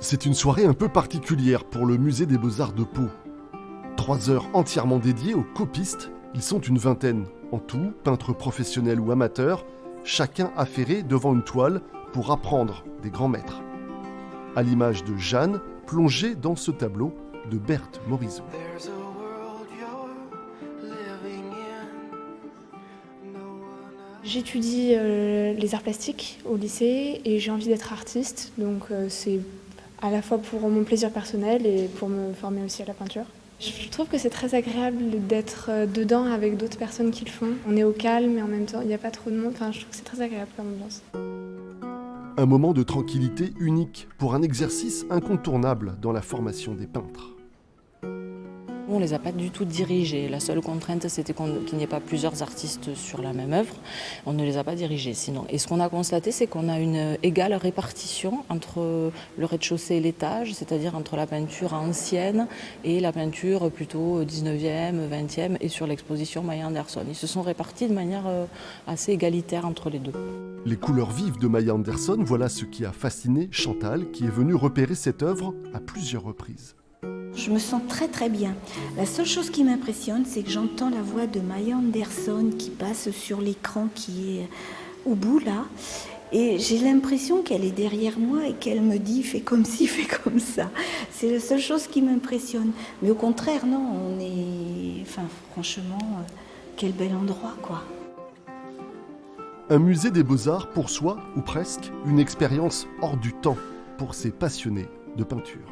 C'est une soirée un peu particulière pour le musée des Beaux-Arts de Pau. 3 heures entièrement dédiées aux copistes. Ils sont une vingtaine en tout, peintres professionnels ou amateurs, chacun affairé devant une toile pour apprendre des grands maîtres. À l'image de Jeanne, plongée dans ce tableau de Berthe Morisot. J'étudie les arts plastiques au lycée et j'ai envie d'être artiste, donc c'est à la fois pour mon plaisir personnel et pour me former aussi à la peinture. Je trouve que c'est très agréable d'être dedans avec d'autres personnes qui le font. On est au calme et en même temps il n'y a pas trop de monde, enfin, je trouve que c'est très agréable comme ambiance. Un moment de tranquillité unique pour un exercice incontournable dans la formation des peintres. On ne les a pas du tout dirigés. La seule contrainte, c'était qu'il n'y ait pas plusieurs artistes sur la même œuvre. On ne les a pas dirigés sinon. Et ce qu'on a constaté, c'est qu'on a une égale répartition entre le rez-de-chaussée et l'étage, c'est-à-dire entre la peinture ancienne et la peinture plutôt 19e, 20e et sur l'exposition Maya Anderson. Ils se sont répartis de manière assez égalitaire entre les deux. Les couleurs vives de Maya Anderson, voilà ce qui a fasciné Chantal, qui est venue repérer cette œuvre à plusieurs reprises. Je me sens très très bien. La seule chose qui m'impressionne, c'est que j'entends la voix de Maya Anderson qui passe sur l'écran qui est au bout là. Et j'ai l'impression qu'elle est derrière moi et qu'elle me dit « fais comme ci, fais comme ça ». C'est la seule chose qui m'impressionne. Mais au contraire, non, on est... Enfin, franchement, quel bel endroit, quoi. Un musée des Beaux-Arts pour soi, ou presque, une expérience hors du temps pour ces passionnés de peinture.